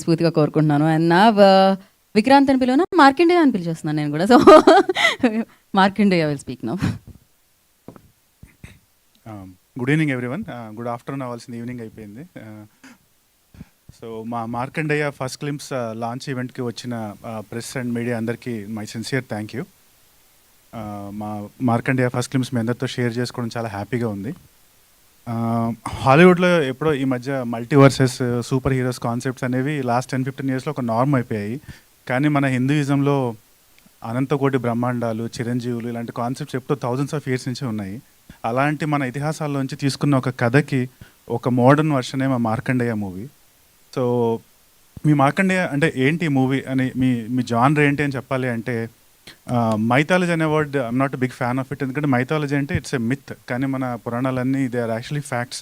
స్ఫూర్తిగా కోరుకుంటున్నాను. అండ్ నా విక్రాంత్ అని పిలవనా, మార్కండేయ అని పిలిచేస్తున్నాను నేను కూడా. So Markandeya will speak now. Good evening everyone. Good afternoon అవ్వాల్సిన ఈవినింగ్ అయిపోయింది. సో మా మార్కండేయ ఫస్ట్ క్లిమ్స్ లాంచ్ ఈవెంట్కి వచ్చిన ప్రెస్ అండ్ మీడియా అందరికీ మై సిన్సియర్ థ్యాంక్ యూ. మా మార్కండేయ ఫస్ట్ క్లిమ్స్ మీ అందరితో షేర్ చేసుకోవడం చాలా హ్యాపీగా ఉంది. హాలీవుడ్లో ఎప్పుడో ఈ మధ్య మల్టీవర్సెస్ సూపర్ హీరోస్ కాన్సెప్ట్స్ అనేవి లాస్ట్ 10-15 ఇయర్స్లో ఒక నార్మ్ అయిపోయాయి. కానీ మన హిందూయిజంలో అనంతకోటి బ్రహ్మాండాలు, చిరంజీవులు ఇలాంటి కాన్సెప్ట్స్ ఎప్పుడో థౌజండ్స్ ఆఫ్ ఇయర్స్ నుంచి ఉన్నాయి. అలాంటి మన ఇతిహాసాల్లోంచి తీసుకున్న ఒక కథకి ఒక మోడర్న్ వర్షనే మా మార్కండేయ మూవీ. సో మీ మార్కండేయ అంటే ఏంటి మూవీ అని మీ జానర్ ఏంటి అని చెప్పాలి అంటే, మైథాలజీ అనే word I'm not big fan of it. ఎందుకంటే మైథాలజీ అంటే ఇట్స్ ఎ మిత్, కానీ మన పురాణాలన్నీ they are actually facts.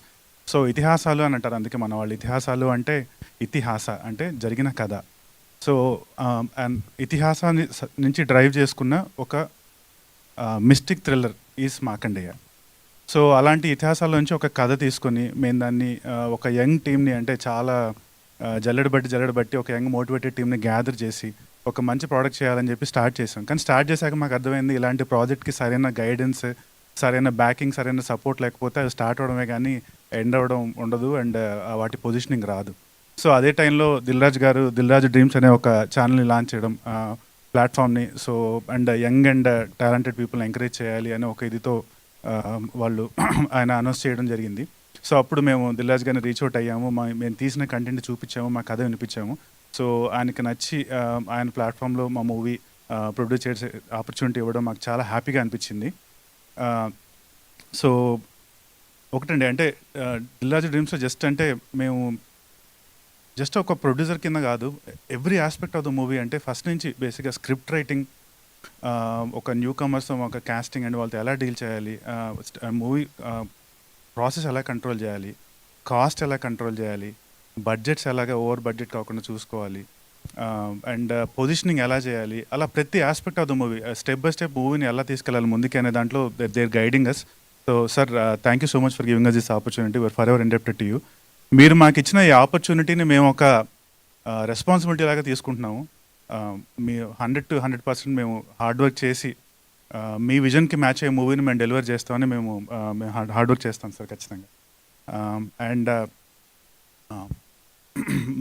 So ఇతిహాసాలు అని అంటారు, అందుకే మన వాళ్ళు ఇతిహాసాలు అంటే ఇతిహాస అంటే జరిగిన కథ. సో అండ్ ఇతిహాసాన్ని నుంచి డ్రైవ్ చేసుకున్న ఒక mystic thriller is Markandeya. So అలాంటి ఇతిహాసాల నుంచి ఒక కథ తీసుకొని మేము దాన్ని ఒక యంగ్ టీమ్ని, అంటే చాలా జల్లెడ బట్టి ఒక యంగ్ మోటివేటెడ్ టీమ్ని గ్యాదర్ చేసి ఒక మంచి ప్రోడక్ట్ చేయాలని చెప్పి స్టార్ట్ చేసాం. కానీ స్టార్ట్ చేశాక మాకు అర్థమైంది, ఇలాంటి ప్రాజెక్ట్కి సరైన గైడెన్స్, సరైన బ్యాకింగ్, సరైన సపోర్ట్ లేకపోతే అది స్టార్ట్ అవడమే కానీ ఎండ్ అవ్వడం ఉండదు, అండ్ వాటి పొజిషనింగ్ రాదు. సో అదే టైంలో దిల్రాజు డ్రీమ్స్ అనే ఒక ఛానల్ని లాంచ్ చేయడం, ప్లాట్ఫామ్ని. So and young and talented పీపుల్ని ఎంకరేజ్ చేయాలి అని ఒక ఇదితో వాళ్ళు ఆయన అనౌన్స్ చేయడం జరిగింది. సో అప్పుడు మేము దిల్రాజు గారిని రీచ్ అవుట్ అయ్యాము. మేము తీసిన కంటెంట్ చూపించాము, మా కథ వినిపించాము. సో ఆయనకి నచ్చి ఆయన ప్లాట్ఫామ్లో మా మూవీ ప్రొడ్యూస్ చేసే ఆపర్చునిటీ ఇవ్వడం మాకు చాలా హ్యాపీగా అనిపించింది. సో ఒకటండి, అంటే దిల్రాజు డ్రీమ్స్లో జస్ట్ అంటే మేము జస్ట్ ఒక ప్రొడ్యూసర్ కింద కాదు, every aspect of the movie, అంటే ఫస్ట్ నుంచి బేసిక్గా స్క్రిప్ట్ రైటింగ్, ఒక న్యూ కమర్స్ ఒక కాస్టింగ్ అండ్ వాళ్ళతో ఎలా డీల్ చేయాలి, మూవీ ప్రాసెస్ ఎలా కంట్రోల్ చేయాలి, కాస్ట్ ఎలా కంట్రోల్ చేయాలి, బడ్జెట్స్ ఎలాగా ఓవర్ బడ్జెట్ కాకుండా చూసుకోవాలి, అండ్ పొజిషనింగ్ ఎలా చేయాలి, అలా ప్రతి aspect of the movie step by step మూవీని ఎలా తీసుకెళ్ళాలి ముందుకి అనే దాంట్లో there guiding us. So sir, thank you so much for giving us this opportunity. We are forever indebted to you. మీరు మాకు ఇచ్చిన ఈ ఆపర్చునిటీని మేము ఒక రెస్పాన్సిబిలిటీ లాగా తీసుకుంటున్నాము. మీ 100% మేము హార్డ్ వర్క్ చేసి మీ విజన్కి మ్యాచ్ అయ్యే మూవీని మేము డెలివర్ చేస్తామని మేము హార్డ్ వర్క్ చేస్తాం సార్ ఖచ్చితంగా. అండ్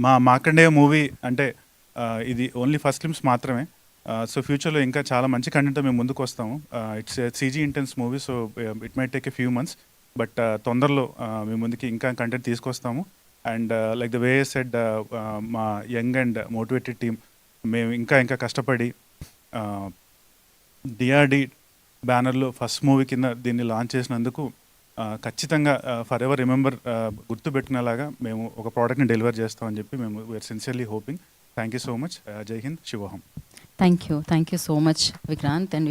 మా మార్కండేయ మూవీ అంటే ఇది ఓన్లీ ఫస్ట్ క్లిమ్స్ మాత్రమే. సో ఫ్యూచర్లో ఇంకా చాలా మంచి కంటెంట్తో మేము ముందుకు వస్తాము. It's CG intense movie, so it might take a few months, but తొందరలో మీ ముందుకి ఇంకా కంటెంట్ తీసుకొస్తాము. And like the way said, మా యంగ్ అండ్ మోటివేటెడ్ టీమ్ మేము ఇంకా కష్టపడి డిఆర్డి బ్యానర్లో ఫస్ట్ మూవీ కింద దీన్ని లాంచ్ చేసినందుకు ఖచ్చితంగా ఫర్ ఎవర్ రిమెంబర్ గుర్తుపెట్టుకునేలాగా మేము ఒక ప్రోడక్ట్ని డెలివర్ చేస్తామని చెప్పి మేము we are sincerely hoping. Thank you so much. Jai Hind, శివోహం. Thank you so much Vikrant. And